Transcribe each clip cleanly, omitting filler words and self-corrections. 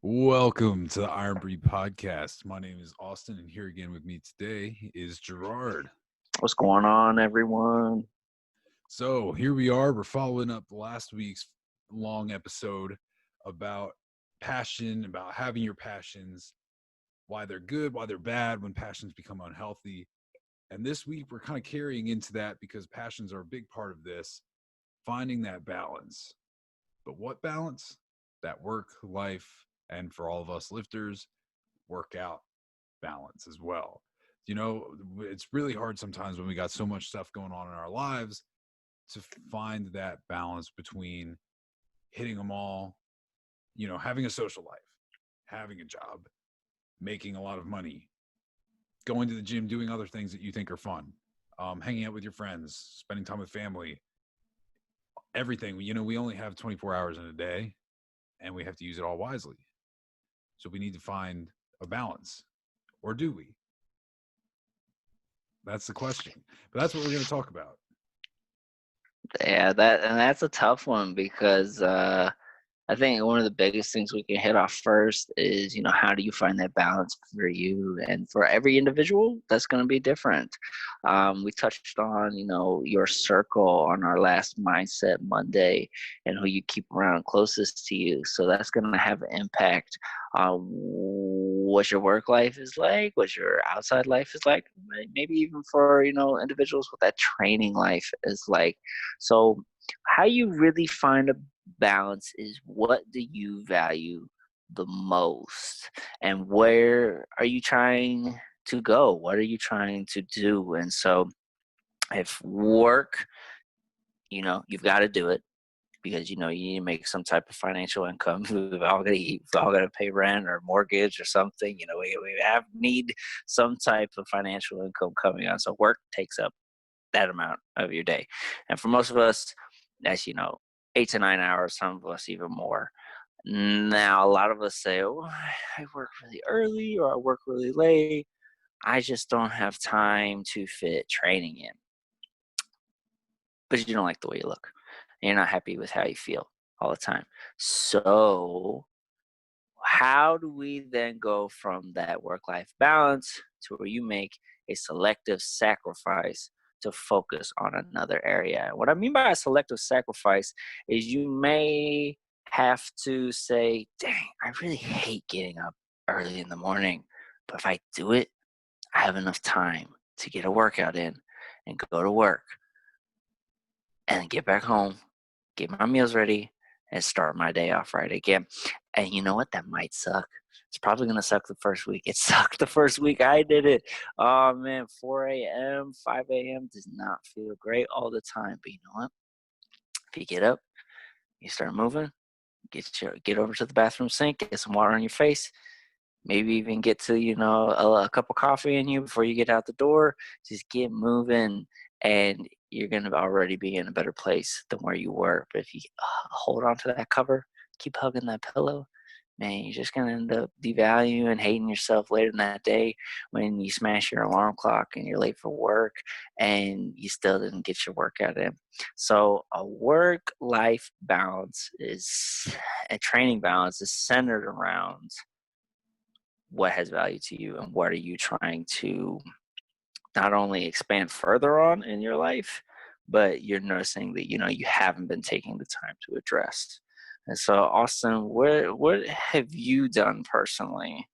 Welcome to the Iron Breed Podcast. My name is Austin, and here again with me today is Gerard. What's going on, everyone? So here we are. We're following up last week's long episode about passion, about having your passions, why they're good, why they're bad, when passions become unhealthy. And this week we're kind of carrying into that because passions are a big part of this, finding that balance. But what balance? That work, life, and for all of us lifters, workout balance as well. You know, it's really hard sometimes when we got so much stuff going on in our lives to find that balance between hitting them all, having a social life, having a job, making a lot of money, going to the gym, doing other things that you think are fun, hanging out with your friends, spending time with family, everything. We only have 24 hours in a day and we have to use it all wisely. So we need to find a balance. Or do we? That's the question. But that's what we're going to talk about. Yeah, that's a tough one because I think one of the biggest things we can hit off first is, how do you find that balance for you? And for every individual, that's going to be different. We touched on, your circle on our last Mindset Monday and who you keep around closest to you. So that's going to have an impact on what your work life is like, what your outside life is like, maybe even for, individuals what that training life is like. So how you really find a balance is, what do you value the most, and where are you trying to go? What are you trying to do? And so if work, you've got to do it because you need to make some type of financial income. We've all got to eat, we've all got to pay rent or mortgage or something. We need some type of financial income coming on. So work takes up that amount of your day. And for most of us, that's 8 to 9 hours, some of us even more. Now, a lot of us say, oh, I work really early or I work really late. I just don't have time to fit training in. But you don't like the way you look. And you're not happy with how you feel all the time. So, how do we then go from that work life balance to where you make a selective sacrifice to focus on another area? What I mean by a selective sacrifice is you may have to say, dang, I really hate getting up early in the morning, but if I do it, I have enough time to get a workout in and go to work and get back home, get my meals ready, and start my day off right again. And you know what? That might suck. It's probably going to suck the first week. It sucked the first week I did it. Oh, man, 4 a.m., 5 a.m. does not feel great all the time. But you know what? If you get up, you start moving, get over to the bathroom sink, get some water on your face, maybe even get to, a cup of coffee in you before you get out the door. Just get moving, and you're going to already be in a better place than where you were. But if you hold on to that cover, keep hugging that pillow, man, you're just going to end up devaluing and hating yourself later in that day when you smash your alarm clock and you're late for work and you still didn't get your workout in. So a work-life balance a training balance is centered around what has value to you and what are you trying to not only expand further on in your life, but you're noticing that you haven't been taking the time to address. And so, Austin, what have you done personally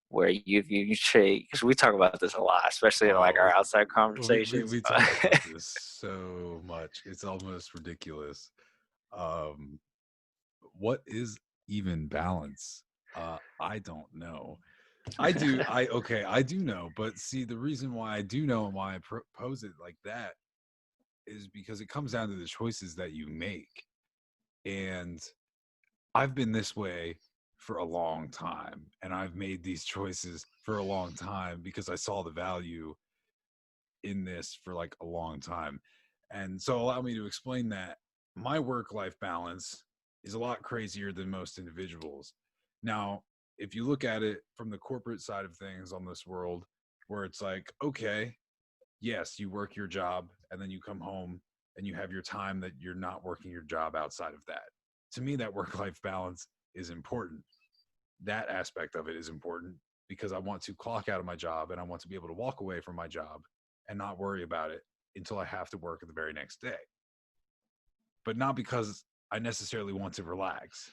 where you've changed? Because we talk about this a lot, especially in like our Oh, outside we, conversations. we talk about this so much. It's almost ridiculous. Um, what is even balance? I don't know. I do. I do know. But see, the reason why I do know and why I propose it like that is because it comes down to the choices that you make. And I've been this way for a long time. And I've made these choices for a long time because I saw the value in this for like a long time. And so allow me to explain that my work life balance is a lot crazier than most individuals. Now, if you look at it from the corporate side of things on this world, where it's like, okay, yes, you work your job and then you come home and you have your time that you're not working your job outside of that. To me, that work life balance is important. that aspect of it is important because I want to clock out of my job and I want to be able to walk away from my job and not worry about it until I have to work the very next day. But not because I necessarily want to relax.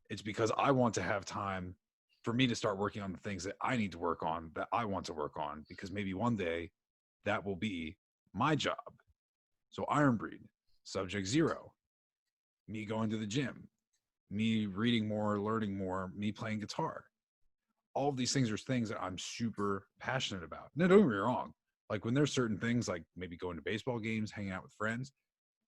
It's because I want to have time for me to start working on the things that I need to work on, that I want to work on, because maybe one day that will be my job. So Iron Breed, Subject Zero, me going to the gym, me reading more, learning more, me playing guitar. All of these things are things that I'm super passionate about. Now, don't get me wrong. Like when there's certain things like maybe going to baseball games, hanging out with friends,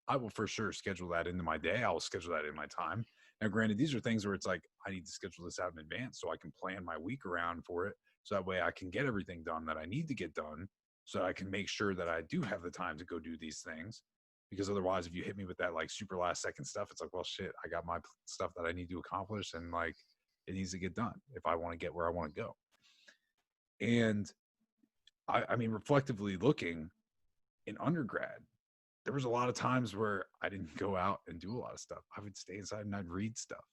I will for sure schedule that into my day. I will schedule that in my time. Now, granted, these are things where it's like I need to schedule this out in advance so I can plan my week around for it. So that way I can get everything done that I need to get done so I can make sure that I do have the time to go do these things. Because otherwise, if you hit me with that like super last second stuff, it's like, well, shit, I got my stuff that I need to accomplish and like it needs to get done if I want to get where I want to go. And I mean, reflectively looking in undergrad, there was a lot of times where I didn't go out and do a lot of stuff. I would stay inside and I'd read stuff.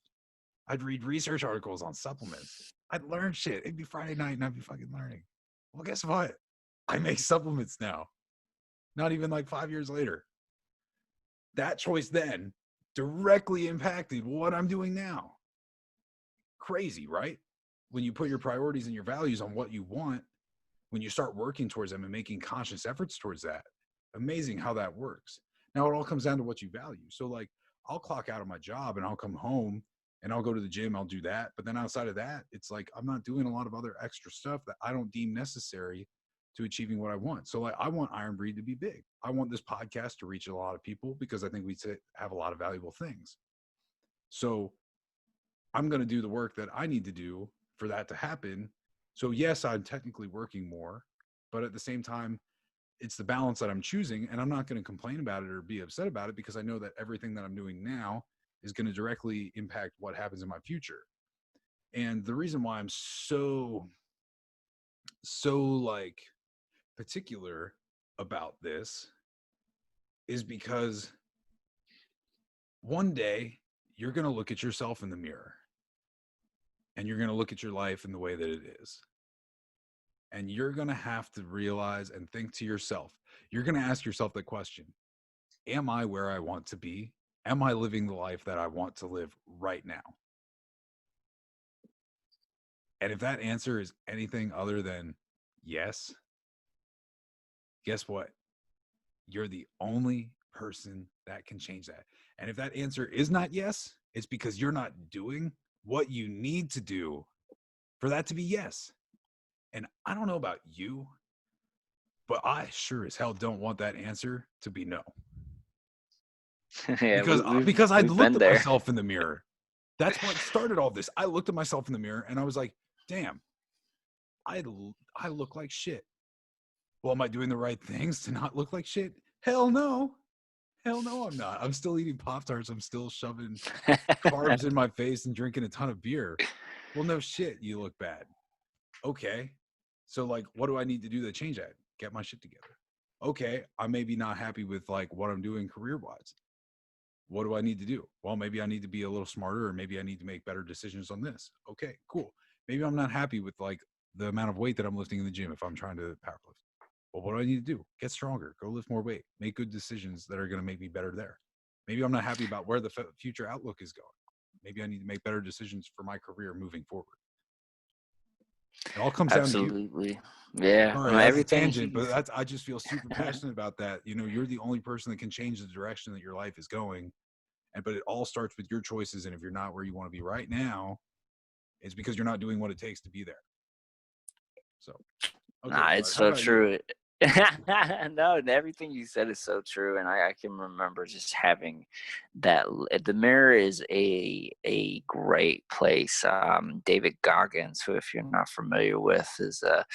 I'd read research articles on supplements. I'd learn shit. It'd be Friday night and I'd be fucking learning. Well, guess what? I make supplements now. Not even like 5 years later. That choice then directly impacted what I'm doing now. Crazy, right? When you put your priorities and your values on what you want, when you start working towards them and making conscious efforts towards that, amazing how that works. Now it all comes down to what you value. So like I'll clock out of my job and I'll come home and I'll go to the gym, I'll do that. But then outside of that, it's like I'm not doing a lot of other extra stuff that I don't deem necessary to achieving what I want. So like I want Iron Breed to be big. I want this podcast to reach a lot of people because I think we have a lot of valuable things. So I'm going to do the work that I need to do for that to happen. So yes, I'm technically working more, but at the same time, it's the balance that I'm choosing, and I'm not going to complain about it or be upset about it because I know that everything that I'm doing now is going to directly impact what happens in my future. And the reason why I'm so like particular about this is because one day you're going to look at yourself in the mirror and you're going to look at your life in the way that it is. And you're going to have to realize and think to yourself, you're going to ask yourself the question, am I where I want to be? Am I living the life that I want to live right now? And if that answer is anything other than yes, guess what? You're the only person that can change that. And if that answer is not yes, it's because you're not doing what you need to do for that to be yes. And I don't know about you, but I sure as hell don't want that answer to be no. Yeah, Because I'd we've looked been at there. myself in the mirror. That's what started all this. I looked at myself in the mirror and I was like, damn, I look like shit. Well, am I doing the right things to not look like shit? Hell no. Hell no, I'm not. I'm still eating Pop-Tarts. I'm still shoving carbs in my face and drinking a ton of beer. Well, no shit, you look bad. Okay. So like, what do I need to do to change that? Get my shit together. Okay. I'm maybe not happy with like what I'm doing career-wise. What do I need to do? Well, maybe I need to be a little smarter, or maybe I need to make better decisions on this. Okay, cool. Maybe I'm not happy with like the amount of weight that I'm lifting in the gym if I'm trying to powerlift. Well, what do I need to do? Get stronger, go lift more weight, make good decisions that are going to make me better there. Maybe I'm not happy about where the future outlook is going. Maybe I need to make better decisions for my career moving forward. It all comes down to you. Absolutely. Yeah. Sorry, Well, that's a everything tangent, he's but I just feel super passionate about that. You know, you're the only person that can change the direction that your life is going. But it all starts with your choices. And if you're not where you want to be right now, it's because you're not doing what it takes to be there. So, okay, Nah, but it's how so about you? true. No, and everything you said is so true, and I can remember just having that. The mirror is a great place. David Goggins, who, if you're not familiar with, is a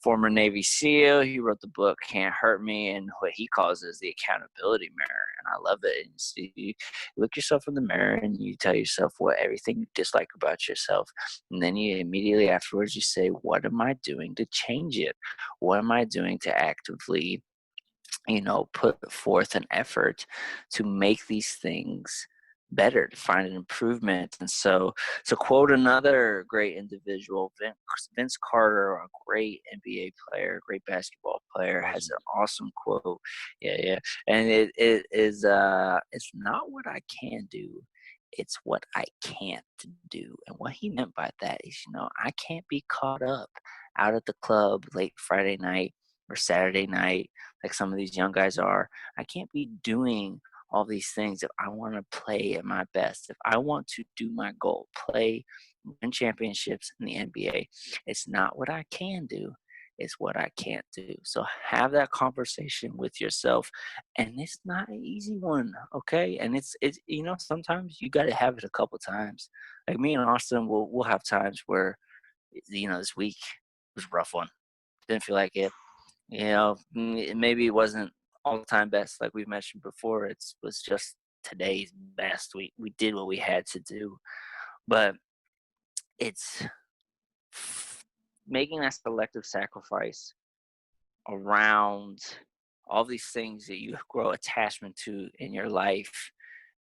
former Navy SEAL. He wrote the book "Can't Hurt Me," and what he calls is the accountability mirror, and I love it. And you look yourself in the mirror, and you tell yourself what everything you dislike about yourself, and then you immediately afterwards you say, "What am I doing to change it? What am I doing to actively, put forth an effort to make these things better, to find an improvement. And so, to quote another great individual, Vince Carter, a great NBA player, great basketball player, has Legend. an awesome quote. Yeah, yeah. And it is it's not what I can do, it's what I can't do. And what he meant by that is, I can't be caught up out at the club late Friday night or Saturday night like some of these young guys are. I can't be doing all these things if I want to play at my best. If I want to do my goal, play, win championships in the NBA, it's not what I can do, it's what I can't do. So have that conversation with yourself, and it's not an easy one, okay? And it's sometimes you got to have it a couple times. Like me and Austin, we'll have times where this week was a rough one. Didn't feel like it. Maybe it wasn't all time best like we've mentioned before. It was just today's best. We did what we had to do, but it's making that selective sacrifice around all these things that you grow attachment to in your life,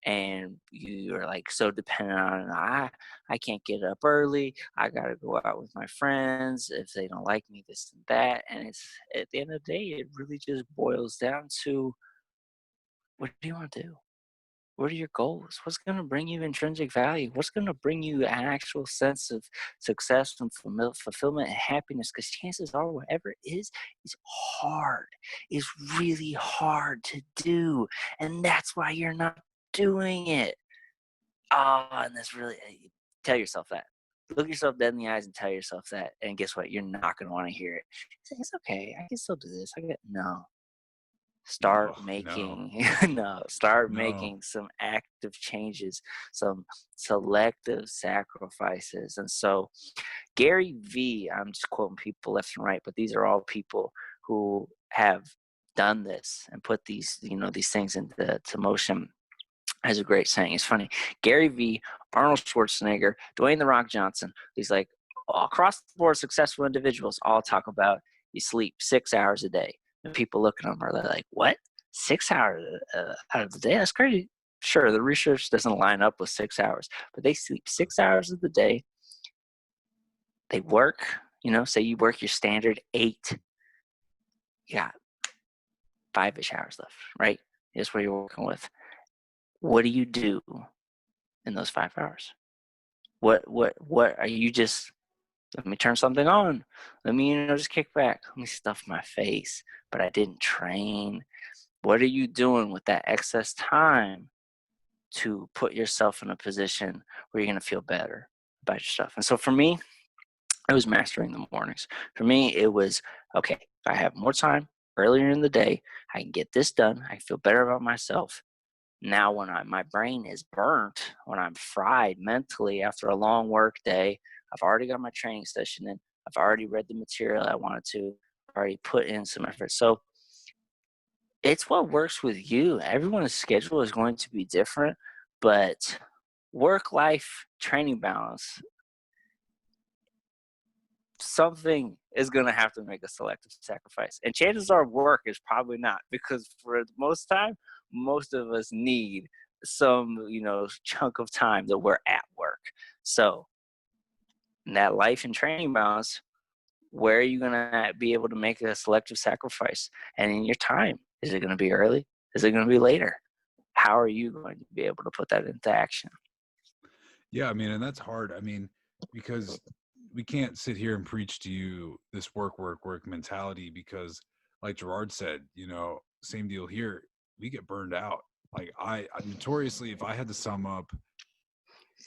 and you are like so dependent on it. I can't get up early, I gotta go out with my friends, if they don't like me, this and that. And it's, at the end of the day, it really just boils down to, what do you want to do? What are your goals? What's going to bring you intrinsic value? What's going to bring you an actual sense of success and fulfillment and happiness? Because chances are, whatever it is hard. Is really hard to do, and that's why you're not doing it. And that's really, tell yourself that. Look yourself dead in the eyes and tell yourself that. And guess what? You're not going to want to hear it. Say, it's okay. I can still do this. No. No, Start no, making no. Start no. making some active changes, some selective sacrifices. And so Gary V, I'm just quoting people left and right, but these are all people who have done this and put these things into motion, has a great saying. It's funny. Gary V, Arnold Schwarzenegger, Dwayne the Rock Johnson. These like all across the board successful individuals all talk about you sleep 6 hours a day. And people look at them are like, what? 6 hours out of the day? That's crazy. Sure, the research doesn't line up with 6 hours, but they sleep 6 hours of the day. They work, say you work your standard 8, you got 5-ish hours left, right? Is what you're working with. What do you do in those 5 hours? What are you just, let me turn something on. Let me, just kick back. Let me stuff my face, but I didn't train. What are you doing with that excess time to put yourself in a position where you're going to feel better about yourself? And so for me, it was mastering the mornings. For me, it was, okay, if I have more time earlier in the day, I can get this done. I feel better about myself. Now, when my brain is burnt, when I'm fried mentally after a long work day, I've already got my training session in. I've already read the material I wanted to. I've already put in some effort. So it's what works with you. Everyone's schedule is going to be different, but work-life training balance, something is going to have to make a selective sacrifice. And chances are work is probably not, because for the most time, most of us need some, chunk of time that we're at work. So in that life and training balance, where are you going to be able to make a selective sacrifice? And in your time, is it going to be early? Is it going to be later? How are you going to be able to put that into action? Yeah, I mean, and that's hard. I mean, because we can't sit here and preach to you this work, work, work mentality because, like Gerard said, same deal here. We get burned out. Like I notoriously, if I had to sum up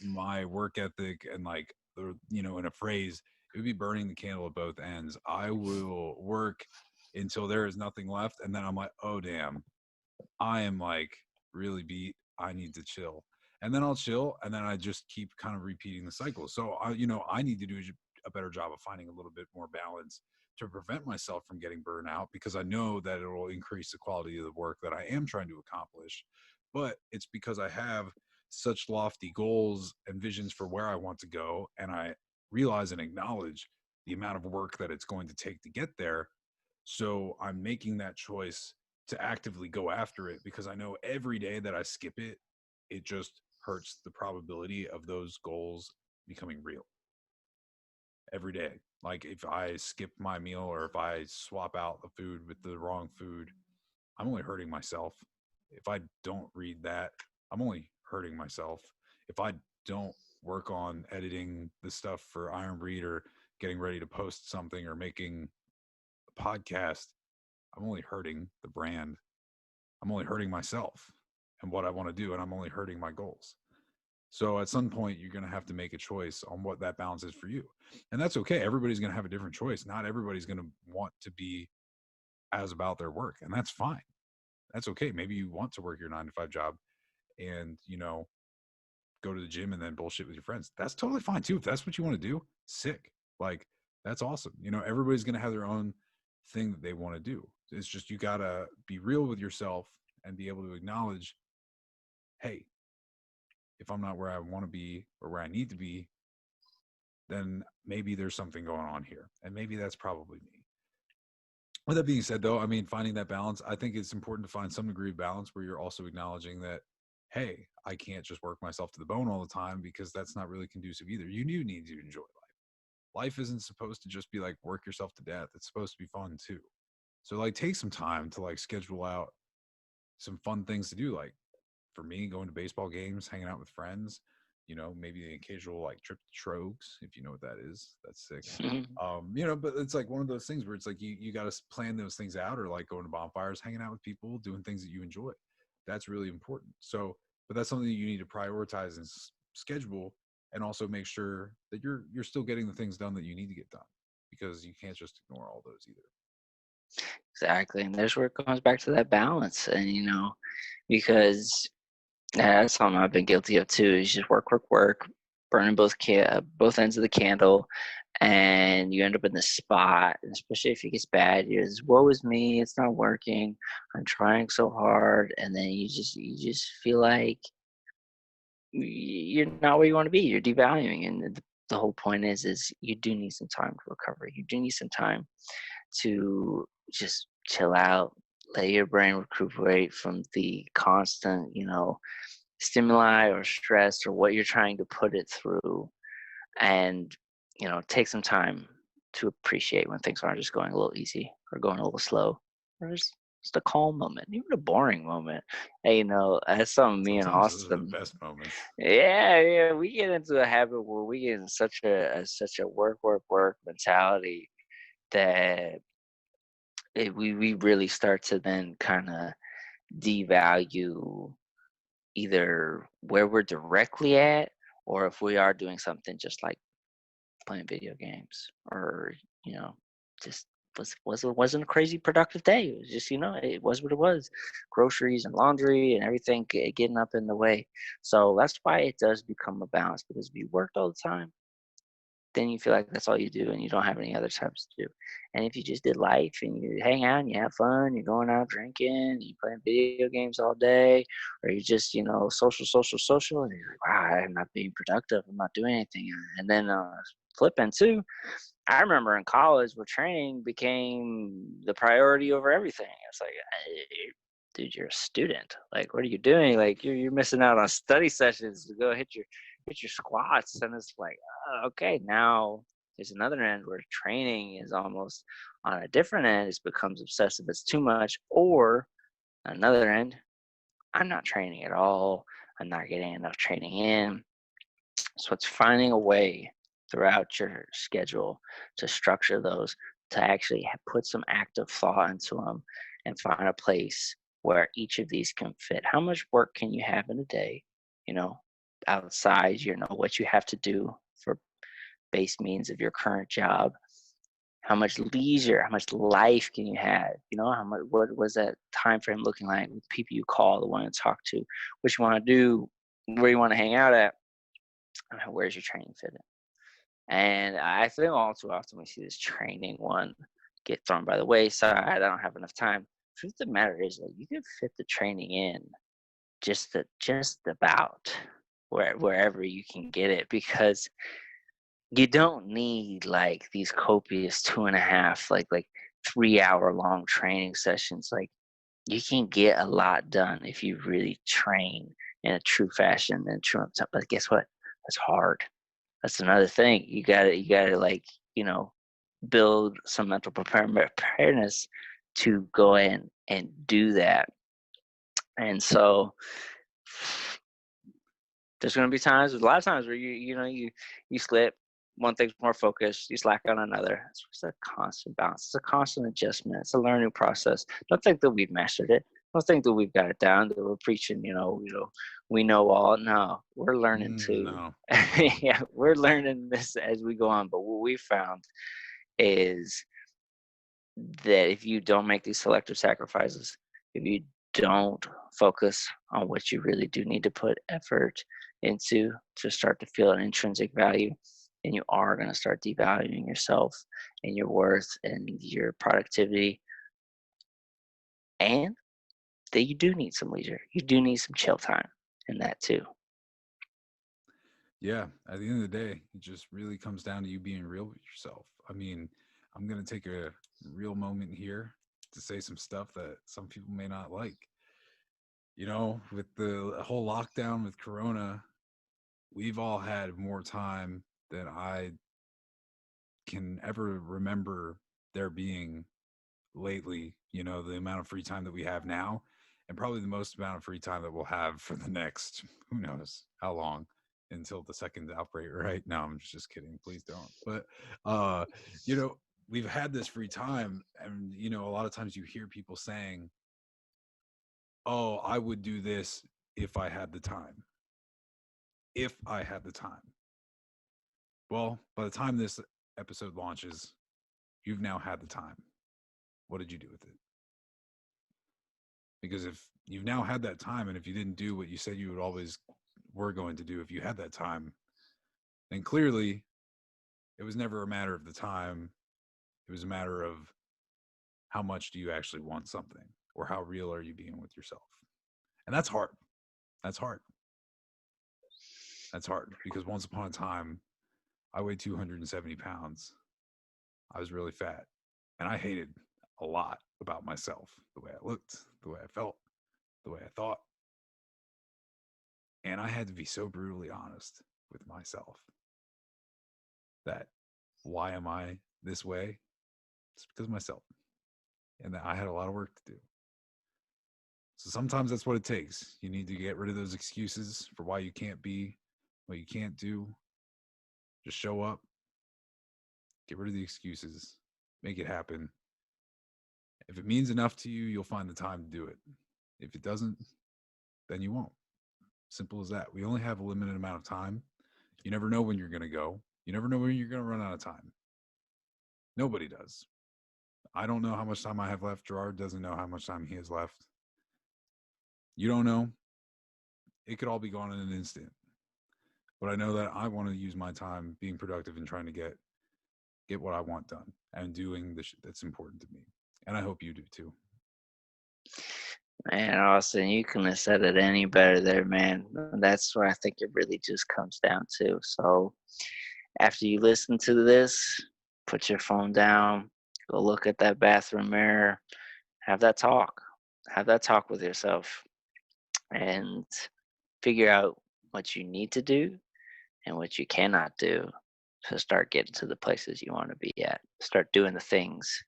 my work ethic and like in a phrase, it would be burning the candle at both ends. I will work until there is nothing left, and then I'm like, oh damn, I am like really beat. I need to chill. And then I'll chill. And then I just keep kind of repeating the cycle. So I need to do a better job of finding a little bit more balance to prevent myself from getting burned out, because I know that it will increase the quality of the work that I am trying to accomplish. But it's because I have such lofty goals and visions for where I want to go. And I realize and acknowledge the amount of work that it's going to take to get there. So I'm making that choice to actively go after it, because I know every day that I skip it, it just hurts the probability of those goals becoming real every day. Like if I skip my meal or if I swap out the food with the wrong food, I'm only hurting myself. If I don't read that, I'm only hurting myself. If I don't work on editing the stuff for Iron Breed or getting ready to post something or making a podcast, I'm only hurting the brand. I'm only hurting myself and what I want to do, and I'm only hurting my goals. So at some point, you're going to have to make a choice on what that balance is for you. And that's okay. Everybody's going to have a different choice. Not everybody's going to want to be as about their work, and that's fine. That's okay. Maybe you want to work your 9 to 5 job and, go to the gym and then bullshit with your friends. That's totally fine too. If that's what you want to do, sick. Like, that's awesome. Everybody's going to have their own thing that they want to do. It's just, you got to be real with yourself and be able to acknowledge, hey, if I'm not where I want to be or where I need to be, then maybe there's something going on here. And maybe that's probably me. With that being said, though, I mean, finding that balance, I think it's important to find some degree of balance where you're also acknowledging that, hey, I can't just work myself to the bone all the time, because that's not really conducive either. You do need to enjoy life. Life isn't supposed to just be like work yourself to death. It's supposed to be fun too. So like take some time to like schedule out some fun things to do. Like for me, going to baseball games, hanging out with friends, maybe the occasional like trip to Trogs, if you know what that is. That's sick. But it's like one of those things where it's like you got to plan those things out, or like going to bonfires, hanging out with people, doing things that you enjoy. That's really important. So, but that's something that you need to prioritize and schedule, and also make sure that you're still getting the things done that you need to get done, because you can't just ignore all those either. Exactly. And there's where it comes back to that balance. And, because that's something I've been guilty of too, is just work, work, work, burning both ends of the candle. And you end up in this spot, and especially if it gets bad, you're just, woe is me, it's not working. I'm trying so hard. And then you just feel like you're not where you want to be. You're devaluing. And the whole point is you do need some time to recover. You do need some time to just chill out, let your brain recuperate from the constant, stimuli or stress or what you're trying to put it through, and take some time to appreciate when things aren't just going a little easy or going a little slow, or just a calm moment, even a boring moment. Hey, that's something me and Sometimes those are the Austin. best moments. Yeah, we get into a habit where we get in such a work, work, work mentality that we really start to then kind of devalue either where we're directly at, or if we are doing something just like playing video games, or you know just wasn't a crazy productive day. It was just, it was what it was. Groceries and laundry and everything getting up in the way. So that's why it does become a balance, because if you worked all the time, then you feel like that's all you do and you don't have any other times to do. And if you just did life and you hang out and you have fun, you're going out drinking, you playing video games all day, or you just, social, social, social, and you're like, wow, I'm not being productive, I'm not doing anything. And then flipping too, I remember in college where training became the priority over everything. It's like, "Hey, dude, you're a student. Like, what are you doing? Like, you're missing out on study sessions to go hit your squats." And it's like, okay, now there's another end where training is almost on a different end. It becomes obsessive. It's too much. Or another end, I'm not training at all. I'm not getting enough training in. So it's finding a way throughout your schedule to structure those, to actually put some active thought into them, and find a place where each of these can fit. How much work can you have in a day, you know, outside, what you have to do for base means of your current job? How much leisure, how much life can you have? How much, what was that time frame looking like with people you call, the one to talk to, what you want to do, where you want to hang out at, and where's your training fit in? And I think all too often we see this training one get thrown by the wayside. I don't have enough time. Truth of the matter is that you can fit the training in just about wherever you can get it, because you don't need like these copious 2.5 like 3 hour long training sessions. Like, you can get a lot done if you really train in a true fashion and true. But guess what? That's hard. That's another thing. You gotta like, you know, build some mental preparedness to go in and do that. And so there's gonna be times, a lot of times where you slip. One thing's more focused, you slack on another. It's just a constant balance. It's a constant adjustment. It's a learning process. Don't think that we've mastered it. Don't think that we've got it down. That we're preaching, we know all. No, we're learning too. No. Yeah, we're learning this as we go on. But what we found is that if you don't make these selective sacrifices, if you don't focus on what you really do need to put effort into to start to feel an intrinsic value, and you are going to start devaluing yourself and your worth and your productivity, and that you do need some leisure. You do need some chill time in that too. Yeah, at the end of the day, it just really comes down to you being real with yourself. I mean, I'm going to take a real moment here to say some stuff that some people may not like. With the whole lockdown with Corona, we've all had more time than I can ever remember there being lately. The amount of free time that we have now, and probably the most amount of free time that we'll have for the next, who knows how long, until the second outbreak, right? No, I'm just kidding. Please don't. But, uh, you know, we've had this free time, and, a lot of times you hear people saying, oh, I would do this if I had the time. If I had the time. Well, by the time this episode launches, you've now had the time. What did you do with it? Because if you've now had that time, and if you didn't do what you said you would always were going to do if you had that time, then clearly it was never a matter of the time. It was a matter of how much do you actually want something, or how real are you being with yourself? And that's hard. That's hard. That's hard because once upon a time, I weighed 270 pounds. I was really fat, and I hated a lot about myself, the way I looked, the way I felt, the way I thought. And I had to be so brutally honest with myself that why am I this way? It's because of myself, and that I had a lot of work to do. So sometimes that's what it takes. You need to get rid of those excuses for why you can't be, what you can't do. Just show up, get rid of the excuses, make it happen. If it means enough to you, you'll find the time to do it. If it doesn't, then you won't. Simple as that. We only have a limited amount of time. You never know when you're going to go. You never know when you're going to run out of time. Nobody does. I don't know how much time I have left. Gerard doesn't know how much time he has left. You don't know. It could all be gone in an instant. But I know that I want to use my time being productive and trying to get what I want done and doing the shit that's important to me. And I hope you do too. Man, Austin, you couldn't have said it any better there, man. That's what I think it really just comes down to. So after you listen to this, put your phone down, go look at that bathroom mirror, have that talk. Have that talk with yourself and figure out what you need to do and what you cannot do to start getting to the places you want to be at. Start doing the things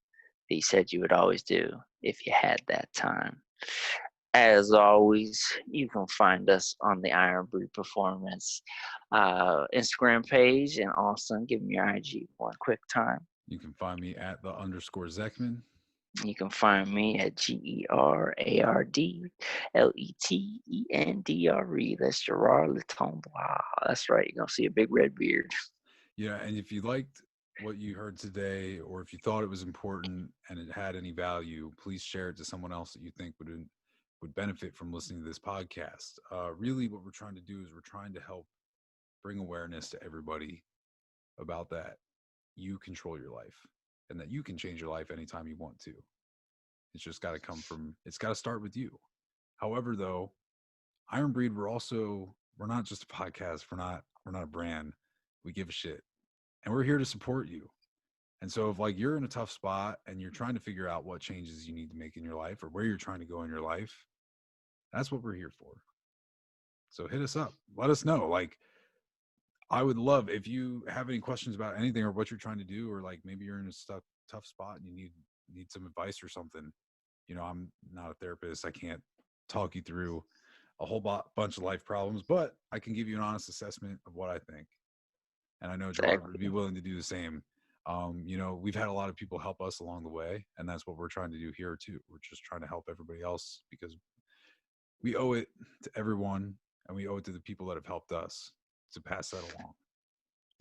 that you said you would always do if you had that time. As always, you can find us on the Iron Breed Performance Instagram page. And Austin, give me your IG one quick time. You can find me at @_Zekman. You can find me at GerardLetendre. That's Gerard Letombois. That's right. You're going to see a big red beard. Yeah, and if you liked what you heard today, or if you thought it was important and it had any value, please share it to someone else that you think would benefit from listening to this podcast. Really, what we're trying to do is we're trying to help bring awareness to everybody about that you control your life and that you can change your life anytime you want to. It's just got to it's got to start with you. However, though, Iron Breed, we're not just a podcast. We're not a brand. We give a shit, and we're here to support you. And so if like you're in a tough spot and you're trying to figure out what changes you need to make in your life or where you're trying to go in your life, that's what we're here for. So hit us up. Let us know. Like, I would love if you have any questions about anything or what you're trying to do, or like maybe you're in a tough spot and you need some advice or something. You know, I'm not a therapist. I can't talk you through a whole bunch of life problems, but I can give you an honest assessment of what I think. And I know Gerard would be Exactly. willing to do the same. You know, we've had a lot of people help us along the way, and that's what we're trying to do here too. We're just trying to help everybody else because we owe it to everyone, and we owe it to the people that have helped us to pass that along.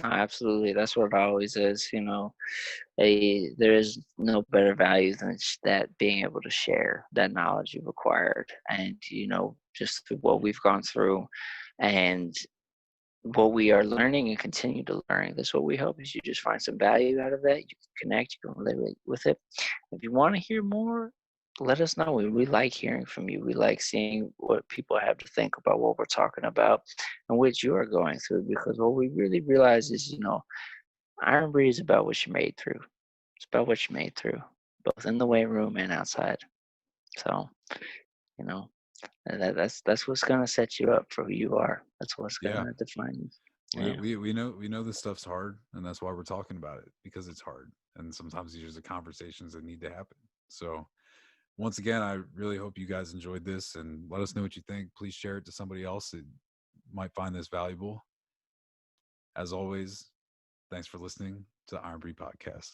Absolutely. That's what it always is. There is no better value than that being able to share that knowledge you've acquired, and just through what we've gone through, and what we are learning and continue to learn. That's what we hope is you just find some value out of that. You can connect, you can relate with it. If you want to hear more, let us know. We like hearing from you. We like seeing what people have to think about what we're talking about and what you are going through, because what we really realize is, Iron Breed is about what you made through. It's about what you made through, both in the weight room and outside. So, you know, that's what's gonna set you up for who you are. That's what's Yeah, gonna define you. we Yeah. we we know this stuff's hard, and that's why we're talking about it, because it's hard, and sometimes these are the conversations that need to happen. So once again, I really hope you guys enjoyed this, and let us know what you think. Please share it to somebody else that might find this valuable. As always, thanks for listening to the Iron Breed Podcast.